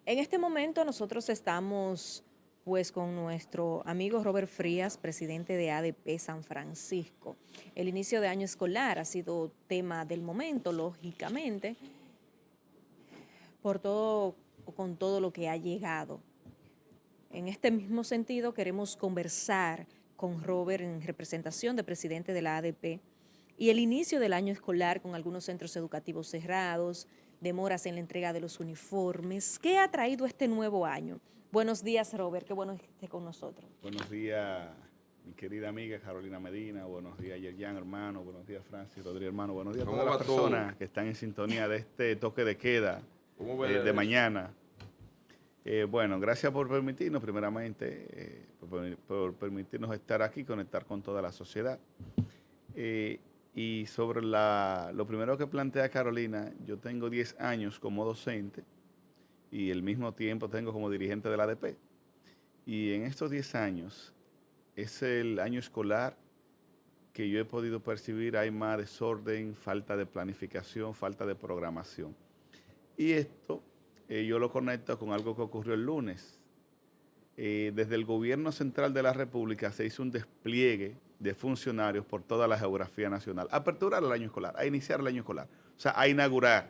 En este momento nosotros estamos pues con nuestro amigo Robert Frías, presidente de ADP San Francisco. El inicio de año escolar ha sido tema del momento, lógicamente, por todo o con todo lo que ha llegado. En este mismo sentido, queremos conversar con Robert en representación de presidente de la ADP y el inicio del año escolar con algunos centros educativos cerrados, demoras en la entrega de los uniformes. ¿Qué ha traído este nuevo año? Buenos días, Robert. Qué bueno que esté con nosotros. Buenos días, mi querida amiga Carolina Medina. Buenos días, Yerjan, hermano. Buenos días, Francis Rodríguez, hermano. Buenos días a ¿Cómo todas las va todo? personas que están en sintonía de este toque de queda ¿Cómo va de eso? mañana. Bueno, gracias por permitirnos, primeramente, por permitirnos estar aquí, conectar con toda la sociedad. Y sobre lo primero que plantea Carolina, yo tengo 10 años como docente y al mismo tiempo tengo como dirigente de la ADP. Y en estos 10 años es el año escolar que yo he podido percibir hay más desorden, falta de planificación, falta de programación. Y esto yo lo conecto con algo que ocurrió el lunes. Desde el gobierno central de la República se hizo un despliegue de funcionarios por toda la geografía nacional. Aperturar el año escolar, a iniciar el año escolar. O sea, a inaugurar,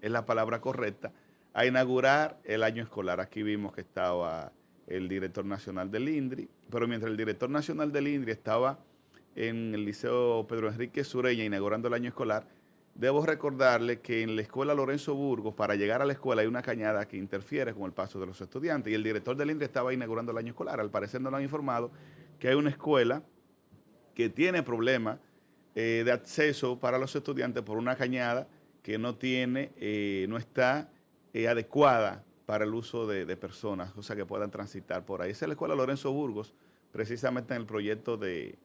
es la palabra correcta, a inaugurar el año escolar. Aquí vimos que estaba el director nacional del INDRI, pero mientras el director nacional del INDRI estaba en el Liceo Pedro Enrique Sureña inaugurando el año escolar, debo recordarle que en la escuela Lorenzo Burgos, para llegar a la escuela hay una cañada que interfiere con el paso de los estudiantes y el director del INDRI estaba inaugurando el año escolar. Al parecer no lo han informado que hay una escuela que tiene problemas de acceso para los estudiantes por una cañada que no está adecuada para el uso de personas, o sea, que puedan transitar por ahí. Esa es la escuela Lorenzo Burgos, precisamente en el proyecto que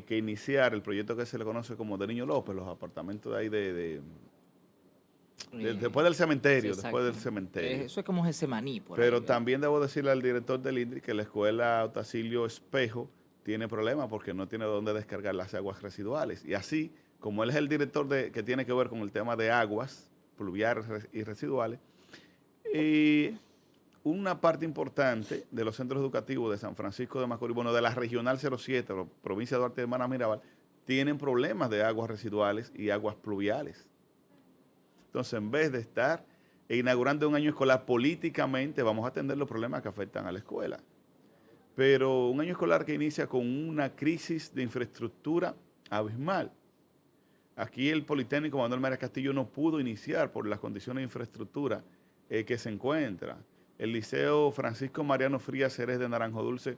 iniciar, el proyecto que se le conoce como de Niño López, los apartamentos de ahí después del Sí, cementerio, después del exacto. cementerio. Eso es como Getsemaní por ahí, Pero ¿verdad? también debo decirle al director del INDRI que la escuela Otacilio Espejo tiene problemas porque no tiene dónde descargar las aguas residuales. Y así, como él es el director que tiene que ver con el tema de aguas pluviales y residuales, y una parte importante de los centros educativos de San Francisco de Macorís, bueno, de la Regional 07, provincia de Duarte de Hermana Mirabal, tienen problemas de aguas residuales y aguas pluviales. Entonces, en vez de estar inaugurando un año escolar políticamente, vamos a atender los problemas que afectan a la escuela. Pero un año escolar que inicia con una crisis de infraestructura abismal. Aquí el Politécnico Manuel María Castillo no pudo iniciar por las condiciones de infraestructura que se encuentra. El Liceo Francisco Mariano Frías Jerez de Naranjo Dulce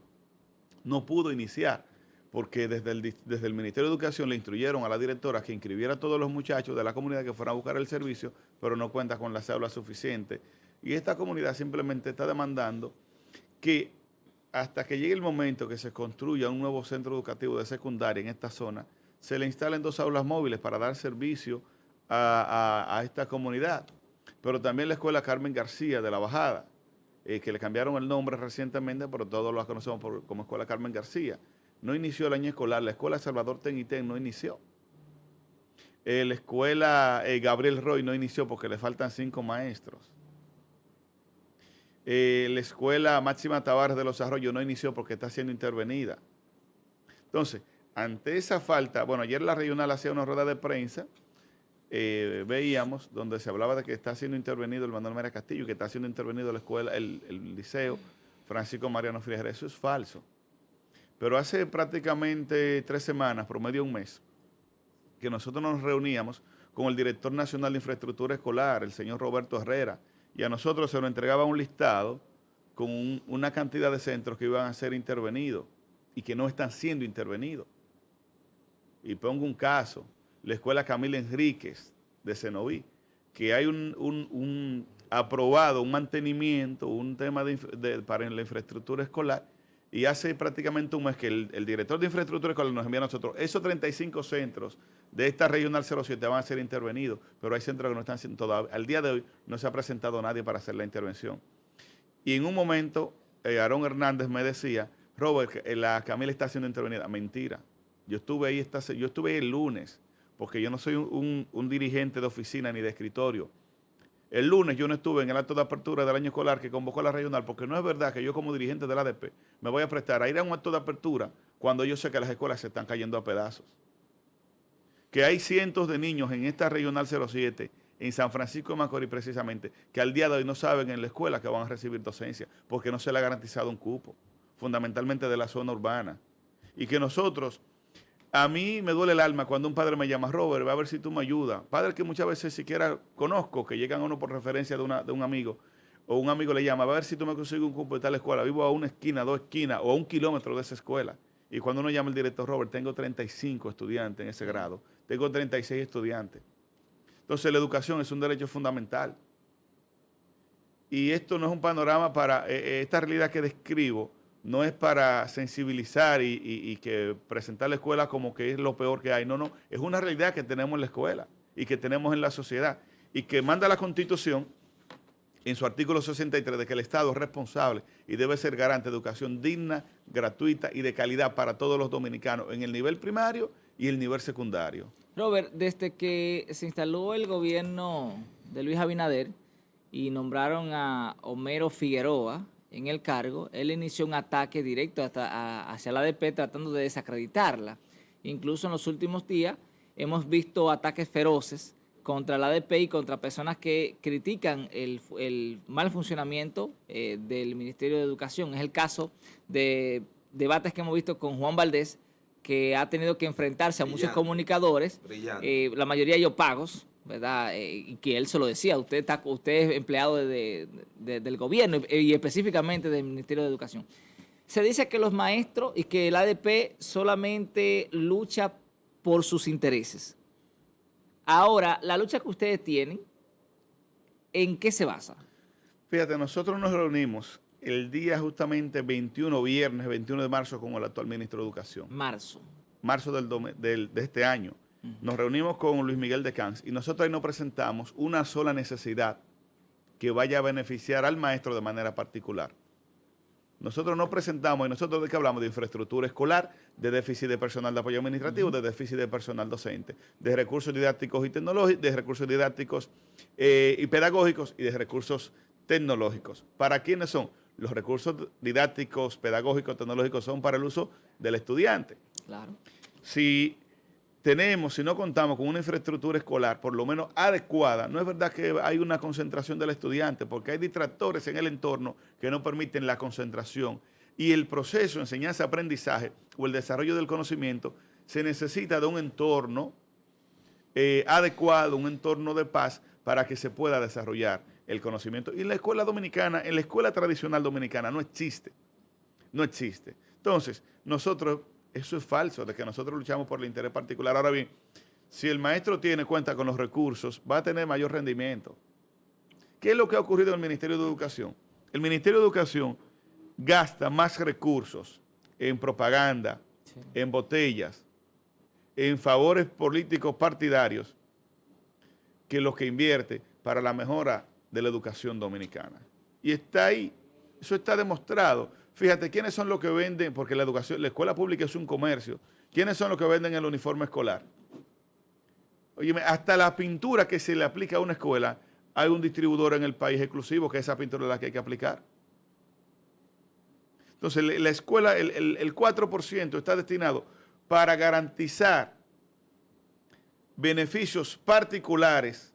no pudo iniciar porque desde el Ministerio de Educación le instruyeron a la directora que inscribiera a todos los muchachos de la comunidad que fueran a buscar el servicio, pero no cuenta con las aulas suficientes. Y esta comunidad simplemente está demandando que hasta que llegue el momento que se construya un nuevo centro educativo de secundaria en esta zona, se le instalen 2 aulas móviles para dar servicio a esta comunidad. Pero también la escuela Carmen García de La Bajada, que le cambiaron el nombre recientemente, pero todos la conocemos como Escuela Carmen García. No inició el año escolar, la escuela Salvador Tenitén no inició. La escuela Gabriel Roy no inició porque le faltan 5 maestros. La escuela Máxima Tavares de los Arroyos no inició porque está siendo intervenida. Entonces, ante esa falta, bueno, ayer la regional hacía una rueda de prensa, veíamos donde se hablaba de que está siendo intervenido el Manuel María Castillo, que está siendo intervenido la escuela, el liceo Francisco Mariano Frías. Eso es falso. Pero hace prácticamente 3 semanas, promedio un mes, que nosotros nos reuníamos con el director nacional de infraestructura escolar, el señor Roberto Herrera, y a nosotros se nos entregaba un listado con una cantidad de centros que iban a ser intervenidos y que no están siendo intervenidos. Y pongo un caso, la escuela Camila Enríquez de Cenoví, que hay un aprobado, un mantenimiento, un tema para la infraestructura escolar, y hace prácticamente un mes que el director de infraestructura escolar nos envía a nosotros, esos 35 centros de esta regional 07 van a ser intervenidos, pero hay centros que no están siendo todavía, al día de hoy no se ha presentado nadie para hacer la intervención. Y en un momento, Aarón Hernández me decía, Robert, la Camila está siendo intervenida. Mentira. Yo estuve ahí el lunes, porque yo no soy un dirigente de oficina ni de escritorio. El lunes yo no estuve en el acto de apertura del año escolar que convocó la regional, porque no es verdad que yo como dirigente de la ADP me voy a prestar a ir a un acto de apertura cuando yo sé que las escuelas se están cayendo a pedazos. Que hay cientos de niños en esta regional 07, en San Francisco de Macorís precisamente, que al día de hoy no saben en la escuela que van a recibir docencia, porque no se le ha garantizado un cupo, fundamentalmente de la zona urbana. Y que nosotros, a mí me duele el alma cuando un padre me llama, Robert, va a ver si tú me ayudas. Padre que muchas veces siquiera conozco, que llegan a uno por referencia de un amigo, o un amigo le llama, va a ver si tú me consigues un cupo de tal escuela. Vivo a una esquina, 2 esquinas, o a 1 kilómetro de esa escuela. Y cuando uno llama al director, Robert, tengo 35 estudiantes en ese grado, tengo 36 estudiantes. Entonces la educación es un derecho fundamental. Y esto no es un panorama para, esta realidad que describo, no es para sensibilizar y que presentar la escuela como que es lo peor que hay. No, no, es una realidad que tenemos en la escuela y que tenemos en la sociedad y que manda la Constitución en su artículo 63 de que el Estado es responsable y debe ser garante de educación digna, gratuita y de calidad para todos los dominicanos en el nivel primario y el nivel secundario. Robert, desde que se instaló el gobierno de Luis Abinader y nombraron a Homero Figueroa en el cargo, él inició un ataque directo hacia la ADP tratando de desacreditarla. Incluso en los últimos días hemos visto ataques feroces contra la ADP y contra personas que critican el mal funcionamiento del Ministerio de Educación. Es el caso de debates que hemos visto con Juan Valdés, que ha tenido que enfrentarse a muchos comunicadores, la mayoría de ellos pagos, ¿verdad? Y que él se lo decía, usted es empleado del gobierno y específicamente del Ministerio de Educación. Se dice que los maestros y que el ADP solamente lucha por sus intereses. Ahora, la lucha que ustedes tienen, ¿en qué se basa? Fíjate, nosotros nos reunimos el día justamente 21, viernes 21 de marzo, con el actual ministro de Educación. Marzo de este año. Nos reunimos con Luis Miguel de Camps y nosotros ahí nos presentamos una sola necesidad que vaya a beneficiar al maestro de manera particular. Nosotros nos presentamos, y nosotros de qué hablamos, de infraestructura escolar, de déficit de personal de apoyo administrativo, de déficit de personal docente, de recursos didácticos y tecnológicos, de recursos didácticos y pedagógicos y de recursos tecnológicos. ¿Para quiénes son? Los recursos didácticos, pedagógicos, tecnológicos son para el uso del estudiante. Claro. Si no contamos con una infraestructura escolar por lo menos adecuada, no es verdad que hay una concentración del estudiante, porque hay distractores en el entorno que no permiten la concentración. Y el proceso de enseñanza-aprendizaje o el desarrollo del conocimiento se necesita de un entorno adecuado, un entorno de paz para que se pueda desarrollar el conocimiento. Y en la escuela dominicana, en la escuela tradicional dominicana no existe. No existe. Entonces, eso es falso, de que nosotros luchamos por el interés particular. Ahora bien, si el maestro cuenta con los recursos, va a tener mayor rendimiento. ¿Qué es lo que ha ocurrido en el Ministerio de Educación? El Ministerio de Educación gasta más recursos en propaganda, en botellas, en favores políticos partidarios, que los que invierte para la mejora de la educación dominicana. Y está ahí, eso está demostrado. Fíjate, ¿quiénes son los que venden? Porque la escuela pública es un comercio. ¿Quiénes son los que venden el uniforme escolar? Óyeme, hasta la pintura que se le aplica a una escuela, hay un distribuidor en el país exclusivo que esa pintura es la que hay que aplicar. Entonces, la escuela, el 4% está destinado para garantizar beneficios particulares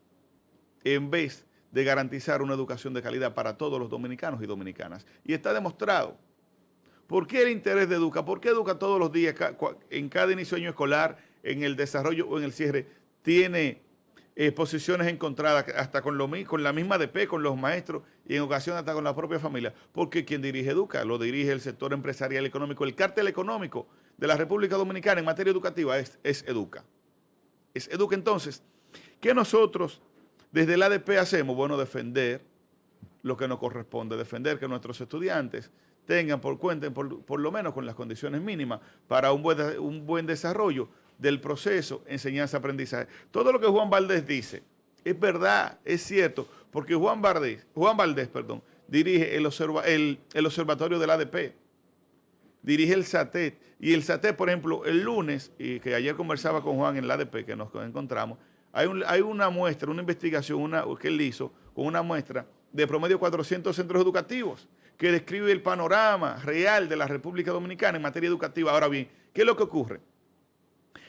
en vez de garantizar una educación de calidad para todos los dominicanos y dominicanas. Y está demostrado. ¿Por qué el interés de Educa? ¿Por qué Educa todos los días, en cada inicio de año escolar, en el desarrollo o en el cierre, tiene posiciones encontradas hasta con la misma ADP, con los maestros y en ocasiones hasta con la propia familia? Porque quien dirige Educa lo dirige el sector empresarial económico, el cártel económico de la República Dominicana en materia educativa es Educa. Es Educa. Entonces, ¿qué nosotros desde el ADP hacemos? Bueno, defender lo que nos corresponde, defender que nuestros estudiantes cuenten por lo menos con las condiciones mínimas para un buen desarrollo del proceso enseñanza-aprendizaje. Todo lo que Juan Valdés dice es verdad, es cierto, porque Juan Valdés, dirige el observatorio del ADP, dirige el SATET, y el SATET, por ejemplo, el lunes, y que ayer conversaba con Juan en el ADP, que nos encontramos, Hay una muestra, una investigación que él hizo con una muestra de promedio 400 centros educativos que describe el panorama real de la República Dominicana en materia educativa. Ahora bien, ¿qué es lo que ocurre?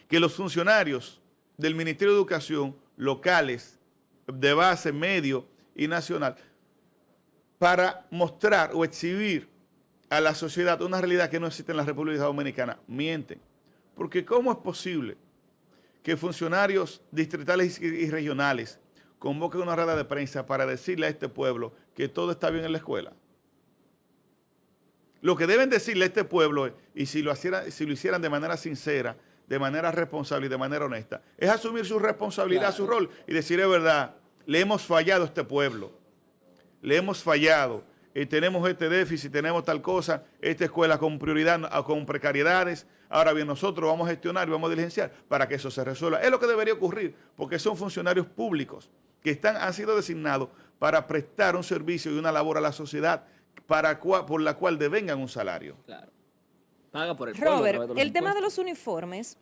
Que los funcionarios del Ministerio de Educación locales, de base, medio y nacional, para mostrar o exhibir a la sociedad una realidad que no existe en la República Dominicana, mienten. Porque ¿cómo es posible que funcionarios distritales y regionales convoquen una rueda de prensa para decirle a este pueblo que todo está bien en la escuela? Lo que deben decirle a este pueblo, y si lo hicieran de manera sincera, de manera responsable y de manera honesta, es asumir su responsabilidad, Claro. su rol, y decir, es verdad, le hemos fallado a este pueblo, le hemos fallado, tenemos este déficit, tenemos tal cosa, esta escuela con prioridad, con precariedades. Ahora bien, nosotros vamos a gestionar y vamos a diligenciar para que eso se resuelva. Es lo que debería ocurrir, porque son funcionarios públicos que han sido designados para prestar un servicio y una labor a la sociedad por la cual devengan un salario. Claro. Paga por el pueblo a través Robert, de los el tema de impuestos. los uniformes,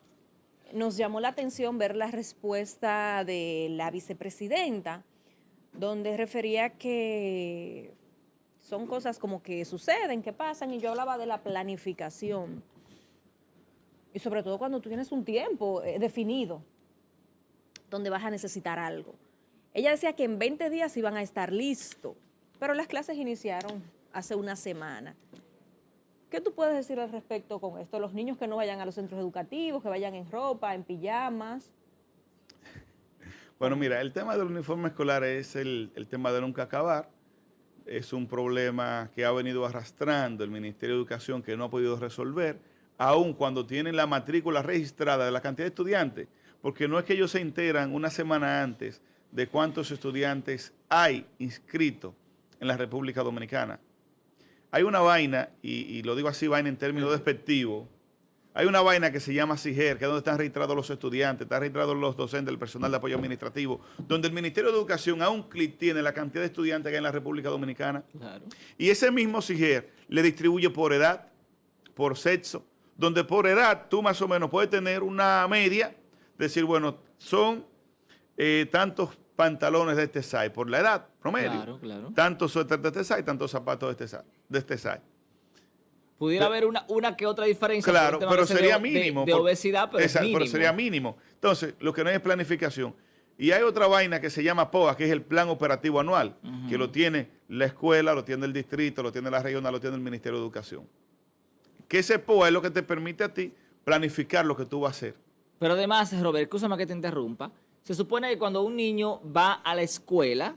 nos llamó la atención ver la respuesta de la vicepresidenta, donde refería que son cosas como que suceden, que pasan, y yo hablaba de la planificación. Y sobre todo cuando tú tienes un tiempo definido, donde vas a necesitar algo. Ella decía que en 20 días iban a estar listos, pero las clases iniciaron hace una semana. ¿Qué tú puedes decir al respecto con esto? Los niños que no vayan a los centros educativos, que vayan en ropa, en pijamas. Bueno, mira, el tema del uniforme escolar es el tema de nunca acabar. Es un problema que ha venido arrastrando el Ministerio de Educación, que no ha podido resolver, aun cuando tienen la matrícula registrada de la cantidad de estudiantes, porque no es que ellos se enteran una semana antes de cuántos estudiantes hay inscritos en la República Dominicana. Hay una vaina, y lo digo así, vaina en términos despectivos, hay una vaina que se llama SIGER, que es donde están registrados los estudiantes, están registrados los docentes, el personal de apoyo administrativo, donde el Ministerio de Educación a un clic tiene la cantidad de estudiantes que hay en la República Dominicana. Claro. Y ese mismo SIGER le distribuye por edad, por sexo, donde por edad tú más o menos puedes tener una media, decir, bueno, son tantos pantalones de este size, por la edad promedio, Claro, claro. tantos suéteres de este size, tantos zapatos de este size. Pudiera haber una que otra diferencia. Claro, por el tema pero ese sería de mínimo. de obesidad, pero es Exacto, mínimo. pero sería mínimo. Entonces, lo que no hay es planificación. Y hay otra vaina que se llama POA, que es el Plan Operativo Anual, que lo tiene la escuela, lo tiene el distrito, lo tiene la regional, lo tiene el Ministerio de Educación. Que ese POA es lo que te permite a ti planificar lo que tú vas a hacer. Pero además, Robert, escúchame que te interrumpa. Se supone que cuando un niño va a la escuela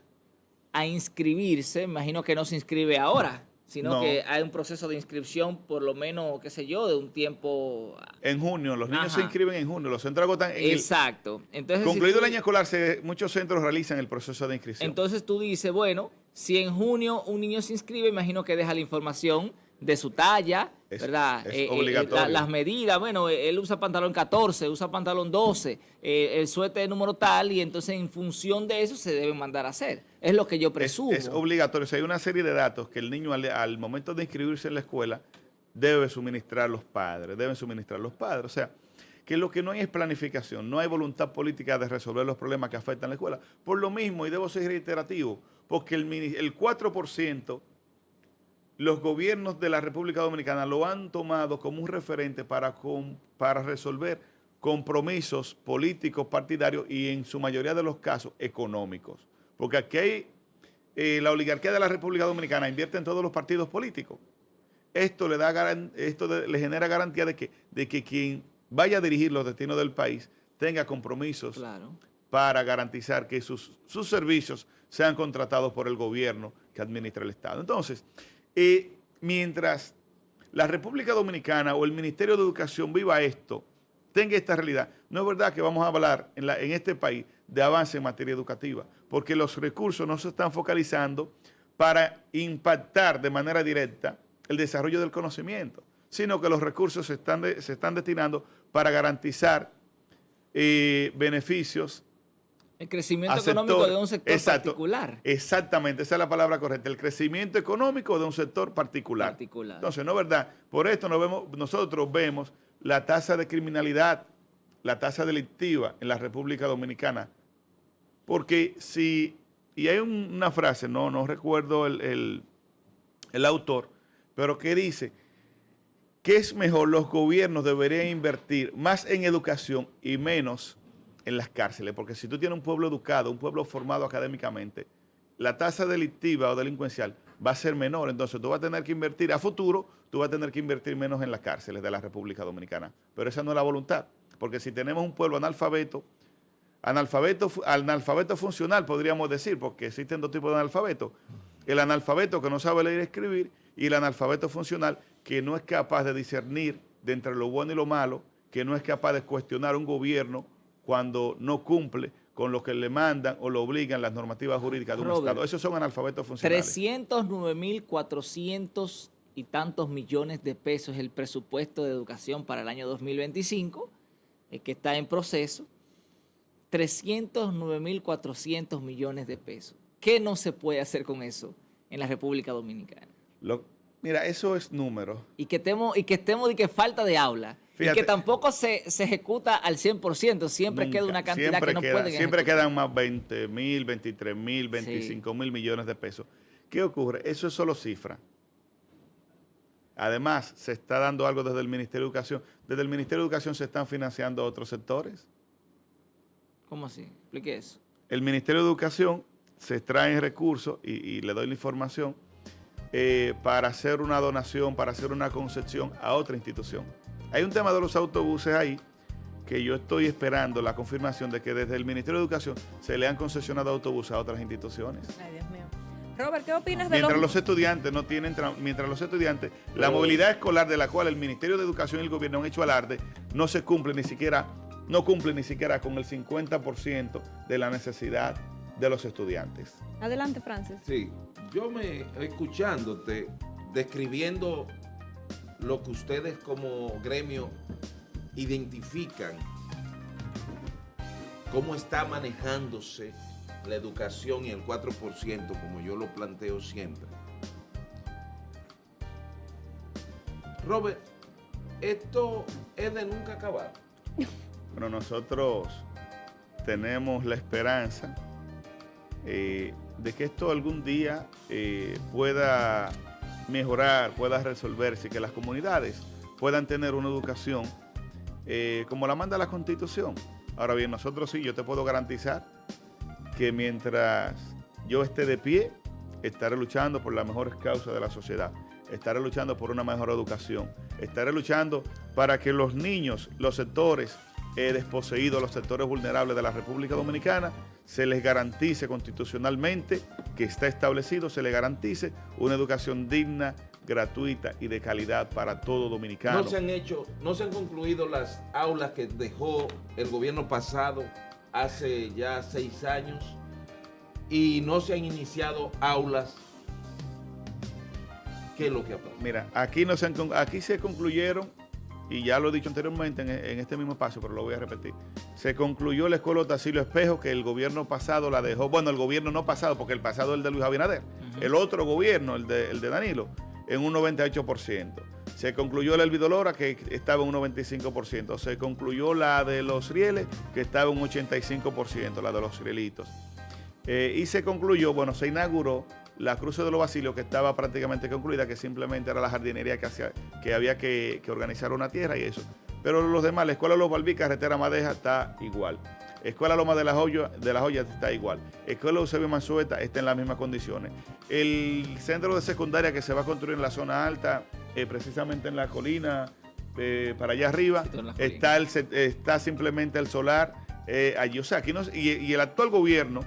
a inscribirse, imagino que no se inscribe ahora, sino No. que hay un proceso de inscripción, por lo menos, qué sé yo, de un tiempo. En junio, los niños se Ajá. inscriben en junio, los centros agotan en Exacto. Entonces, concluido si el tú- año escolar, muchos centros realizan el proceso de inscripción. Entonces tú dices, bueno, si en junio un niño se inscribe, imagino que deja la información de su talla, Es- ¿verdad? es obligatorio. Las medidas, bueno, él usa pantalón 14, usa pantalón 12, el suéter número tal, y entonces en función de eso se debe mandar a hacer. Es lo que yo presumo. Es obligatorio. O sea, hay una serie de datos que el niño al momento de inscribirse en la escuela deben suministrar los padres. O sea, que lo que no hay es planificación, no hay voluntad política de resolver los problemas que afectan a la escuela. Por lo mismo, y debo ser reiterativo, porque el 4%, los gobiernos de la República Dominicana lo han tomado como un referente para resolver compromisos políticos, partidarios y en su mayoría de los casos económicos. Porque aquí hay, la oligarquía de la República Dominicana invierte en todos los partidos políticos. Esto le genera garantía de que quien vaya a dirigir los destinos del país tenga compromisos Claro. para garantizar que sus servicios sean contratados por el gobierno que administra el Estado. Entonces, mientras la República Dominicana o el Ministerio de Educación viva esto, tenga esta realidad, no es verdad que vamos a hablar en este país de avance en materia educativa, porque los recursos no se están focalizando para impactar de manera directa el desarrollo del conocimiento, sino que los recursos se están destinando para garantizar beneficios El crecimiento a económico sector- de un sector exacto, particular. Exactamente, esa es la palabra correcta. El crecimiento económico de un sector particular. Entonces, no es verdad. Por esto nosotros vemos la tasa de criminalidad, la tasa delictiva en la República Dominicana Porque si, y hay una frase, no recuerdo el autor, pero que dice que es mejor, los gobiernos deberían invertir más en educación y menos en las cárceles, porque si tú tienes un pueblo educado, un pueblo formado académicamente, la tasa delictiva o delincuencial va a ser menor, entonces tú vas a tener que invertir a futuro, tú vas a tener que invertir menos en las cárceles de la República Dominicana, pero esa no es la voluntad, porque si tenemos un pueblo analfabeto funcional, podríamos decir, porque existen dos tipos de analfabetos, el analfabeto que no sabe leer y escribir y el analfabeto funcional que no es capaz de discernir de entre lo bueno y lo malo, que no es capaz de cuestionar un gobierno cuando no cumple con lo que le mandan o lo obligan las normativas jurídicas de un Estado. Esos son analfabetos funcionales. 309.400 y tantos millones de pesos es el presupuesto de educación para el año 2025, que está en proceso. 309.400 millones de pesos. ¿Qué no se puede hacer con eso en la República Dominicana? Mira, eso es número. Y que estemos de que falta de aula. Fíjate, y que tampoco se ejecuta al 100%. Siempre queda una cantidad que no pueden siempre quedan más 20.000, 23.000, 25.000 millones de pesos. ¿Qué ocurre? Eso es solo cifra. Además, se está dando algo desde el Ministerio de Educación. Desde el Ministerio de Educación se están financiando otros sectores. ¿Cómo así? Explique eso. El Ministerio de Educación se extrae recursos, y le doy la información, para hacer una donación, para hacer una concesión a otra institución. Hay un tema de los autobuses ahí que yo estoy esperando la confirmación de que desde el Ministerio de Educación se le han concesionado autobuses a otras instituciones. Ay, Dios mío. Robert, ¿qué opinas de mientras los estudiantes no tienen, mientras los estudiantes, la movilidad escolar de la cual el Ministerio de Educación y el gobierno han hecho alarde, no cumple ni siquiera con el 50% de la necesidad de los estudiantes. Adelante, Francis. Sí, escuchándote, describiendo lo que ustedes como gremio identifican, cómo está manejándose la educación y el 4%, como yo lo planteo siempre. Robert, esto es de nunca acabar. Bueno, nosotros tenemos la esperanza de que esto algún día pueda mejorar, pueda resolverse y que las comunidades puedan tener una educación como la manda la Constitución. Ahora bien, nosotros sí, yo te puedo garantizar que mientras yo esté de pie, estaré luchando por las mejores causas de la sociedad, estaré luchando por una mejor educación, estaré luchando para que los niños, los sectores desposeídos, los sectores vulnerables de la República Dominicana, se les garantice constitucionalmente, que está establecido, se les garantice una educación digna, gratuita y de calidad para todo dominicano. No se han concluido las aulas que dejó el gobierno pasado hace ya 6 años y no se han iniciado aulas. ¿Qué es lo que ha pasado? Mira, aquí se concluyeron, y ya lo he dicho anteriormente en este mismo espacio, pero lo voy a repetir. Se concluyó la escuela Otacílio Espejo, que el gobierno pasado la dejó, bueno, el gobierno no pasado, porque el pasado es el de Luis Abinader, el otro gobierno, el de Danilo, en un 98%. Se concluyó la Elvido Lora, que estaba en un 95%. Se concluyó la de los Rieles, que estaba en un 85%, la de los Rielitos. Y se concluyó, bueno, se inauguró la Cruce de los Basilios, que estaba prácticamente concluida, que simplemente era la jardinería que había que organizar una tierra y eso. Pero los demás, la Escuela Los Balbí, Carretera Madeja, está igual. Escuela Loma de la Joya está igual. Escuela Eusebio Mansueta está en las mismas condiciones. El centro de secundaria que se va a construir en la zona alta, precisamente en la colina, para allá arriba, está simplemente el solar allí. O sea, aquí no, y el actual gobierno,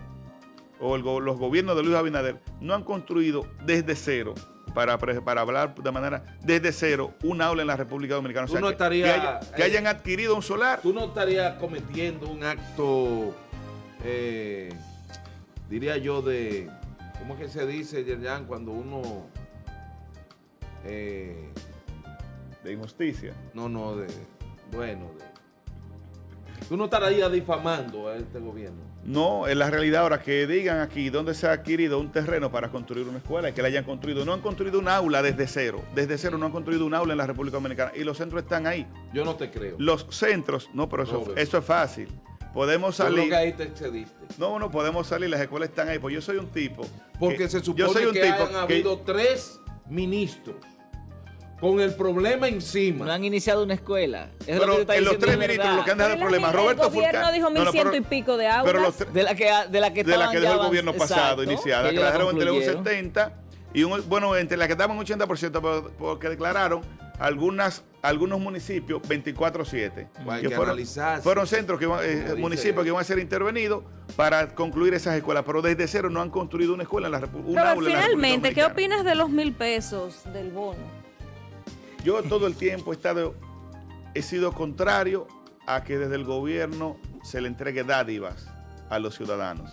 o los gobiernos de Luis Abinader, no han construido desde cero, para hablar de manera desde cero, un aula en la República Dominicana. O sea, que hayan adquirido un solar. Tú no estarías cometiendo un acto, diría yo, ¿cómo es que se dice, Yerjan, cuando uno... de injusticia. Tú no estarías difamando a este gobierno. No, en la realidad ahora que digan aquí dónde se ha adquirido un terreno para construir una escuela y que la hayan construido. No han construido un aula desde cero. Desde cero no han construido un aula en la República Dominicana. Y los centros están ahí. Yo no te creo. Los centros, no, pero eso es fácil. podemos Yo creo salir. que ahí te excediste. No, podemos salir, las escuelas están ahí. Pues yo soy un tipo. Porque se yo soy supone un que tipo han habido 3 ministros con el problema encima. No han iniciado una escuela. Eso es lo Pero que te está en los diciendo 3 es ministros verdad. lo que han dado el Pero problema. el Roberto gobierno Fulcar. dijo 1.100 y pico de aulas. Pero los tres- De la que de la que estaban dejó el ya gobierno pasado, exacto, iniciada, que ellos la declararon entre un concluyeron. 70 y bueno, entre las que estaban un 80%, porque declararon algunos municipios 24/7. Hay Que que fueron, analizar, sí. fueron centros, Como dice municipios que iban a ser intervenidos para concluir esas escuelas, pero desde cero no han construido una escuela en la República. Robert, finalmente, ¿qué opinas de los 1.000 pesos del bono? Yo todo el tiempo he sido contrario a que desde el gobierno se le entregue dádivas a los ciudadanos.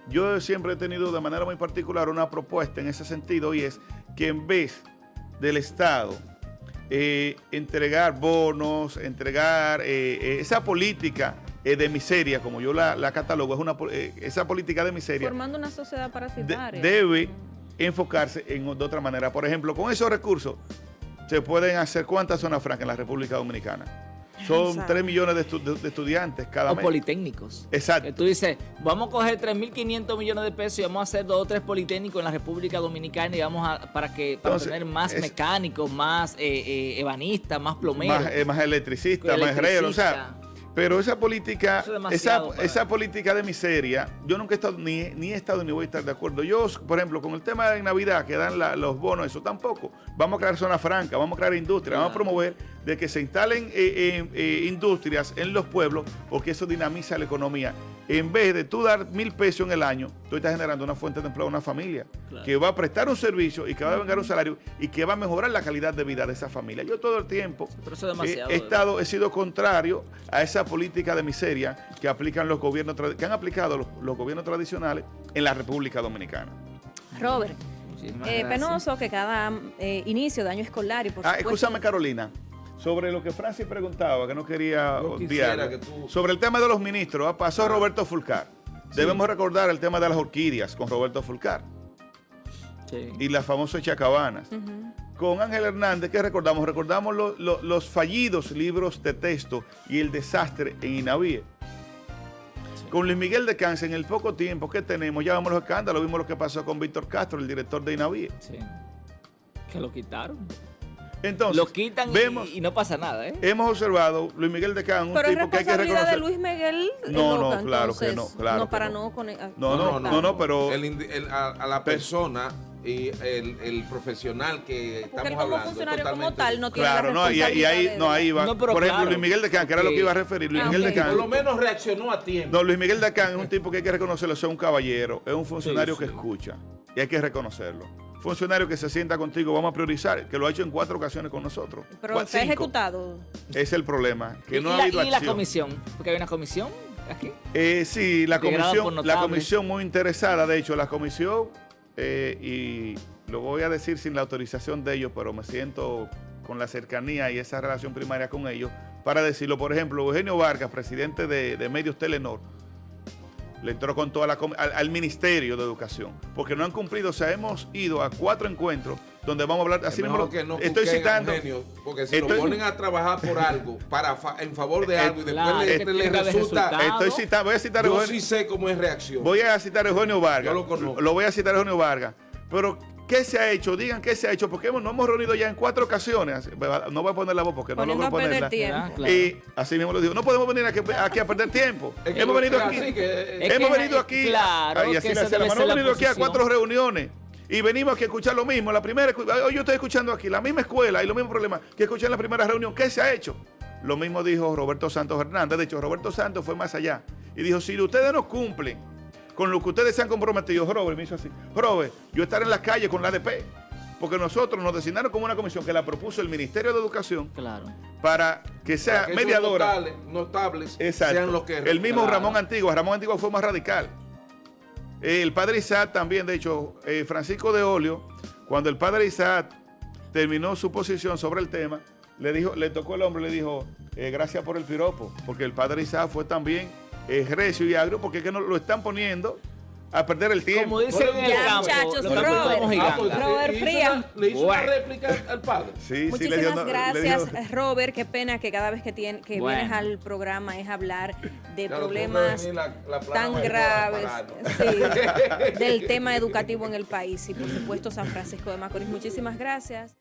Yo siempre he tenido de manera muy particular una propuesta en ese sentido, y es que en vez del Estado entregar bonos, entregar esa política de miseria, como yo la catalogo, esa política de miseria Formando una sociedad parasitaria. debe enfocarse de otra manera. Por ejemplo, con esos recursos se pueden hacer ¿cuántas zonas francas en la República Dominicana? Son Exacto. 3 millones de estudiantes cada O mes. politécnicos. Exacto. Que tú dices, vamos a coger 3.500 millones de pesos y vamos a hacer 2 o 3 politécnicos en la República Dominicana y vamos para Entonces, tener más mecánicos, más ebanistas, más plomeros. Más electricistas, más herreros, o sea, pero esa política, Eso es demasiado esa política de miseria, yo nunca he estado, ni he estado ni voy a estar de acuerdo. Yo, por ejemplo, con el tema de Navidad que dan los bonos, eso tampoco. Vamos a crear zona franca, vamos a crear industria, vamos a promover de que se instalen industrias en los pueblos, porque eso dinamiza la economía. En vez de tú dar 1.000 pesos en el año, tú estás generando una fuente de empleo a una familia que va a prestar un servicio y que va a vengar un salario y que va a mejorar la calidad de vida de esa familia. Yo todo el tiempo Pero eso es demasiado, he sido contrario a esa política de miseria que aplican los gobiernos que han aplicado los gobiernos tradicionales en la República Dominicana. Robert, Muchísimas gracias. penoso que cada inicio de año escolar y por supuesto... Escúchame, Carolina, sobre lo que Francis preguntaba, que no quería Yo quisiera odiar, que tú- sobre el tema de los ministros, pasó Roberto Fulcar. Debemos recordar el tema de las orquídeas con Roberto Fulcar Sí. y las famosas chacabanas. Con Ángel Hernández, ¿qué recordamos? Recordamos los fallidos libros de texto y el desastre en Inavíe. Con Luis Miguel de Cáncer, en el poco tiempo que tenemos, ya vemos los escándalos, vimos lo que pasó con Víctor Castro, el director de Inavíe. Sí. Que lo quitaron. Entonces, Lo quitan vemos, y no pasa nada, ¿eh? hemos observado Luis Miguel de Cáncer, un Pero es tipo que hay que responsabilidad de reconocer. Luis Miguel. No, Loca, claro que entonces, no, claro No, que para no. no conectar. No, pero A la persona y el profesional que Porque él estamos como hablando. funcionario como totalmente tal no tiene claro, la no, y ahí responsabilidad no, ahí va. No, pero Por ejemplo, claro, Luis Miguel de Cán, que era lo que iba a referir. Luis Miguel de ok. Cán. Por lo menos reaccionó a tiempo. No, Luis Miguel de Cán es un tipo que hay que reconocerlo, es un caballero, es un funcionario Sí, que sí. escucha y hay que reconocerlo. Funcionario que se sienta contigo, vamos a priorizar, que lo ha hecho en 4 ocasiones con nosotros. Pero se ha 5. ejecutado. Es el problema, que no y ha la, habido y la acción. comisión, porque hay una comisión aquí. Sí, la Integrada por notables. comisión muy interesada, de hecho, la comisión, y lo voy a decir sin la autorización de ellos, pero me siento con la cercanía y esa relación primaria con ellos, para decirlo. Por ejemplo, Eugenio Vargas, presidente de Medios Telenor, le entró con toda al Ministerio de Educación, porque no han cumplido. O sea, hemos ido a 4 encuentros donde vamos a hablar, así Es mismo mejor que no estoy cuquen a citando. Eugenio, porque si estoy- lo ponen a trabajar por algo, en favor de algo, y después Claro, le que tiene que haber resulta. resultado. Voy a citar a Yo Eugenio. sí sé cómo es reacción. Voy a citar a Eugenio Vargas. Yo lo conozco. Lo voy a citar a Eugenio Vargas. Pero, ¿qué se ha hecho? Digan qué se ha hecho, porque nos hemos reunido ya en 4 ocasiones. No voy a poner la voz porque no Poniendo logro a perder ponerla. tiempo. Claro. Y así mismo lo digo. No podemos venir aquí a perder tiempo. Es que Hemos venido es aquí. así que- Es Hemos que- venido aquí. claro, y así que le esa hacía la debe mano. ser Hemos la venido aquí a posición. 4 reuniones. Y venimos aquí a escuchar lo mismo. La primera, hoy yo estoy escuchando aquí la misma escuela y los mismos problemas que escuché en la primera reunión. ¿Qué se ha hecho? Lo mismo dijo Roberto Santos Hernández. De hecho, Roberto Santos fue más allá. Y dijo, si ustedes no cumplen con lo que ustedes se han comprometido, Robert me hizo así. Robert, yo estaré en las calles con la ADP. Porque nosotros nos designaron como una comisión que la propuso el Ministerio de Educación Claro. para que sea para que esos mediadora. notables Exacto. sean los que. El mismo Claro. Ramón Antigua fue más radical. El padre Isaac también, de hecho, Francisco de Olio, cuando el padre Isaac terminó su posición sobre el tema, le tocó el hombro y le dijo, gracias por el piropo, porque el padre Isaac fue también recio y agrio, porque es que lo están poniendo a perder el tiempo. Como dicen en el Ya, campo, muchachos, lo que Robert. apuntamos gigante. Robert Frías. Le hizo una Bueno. réplica al padre. Sí, sí, Muchísimas le gracias, dio- Robert. Qué pena que cada vez que Bueno. vienes al programa es hablar de Claro, problemas tú la plana tan mayor graves, apagando. sí, del tema educativo en el país y por supuesto San Francisco de Macorís. Muchísimas gracias.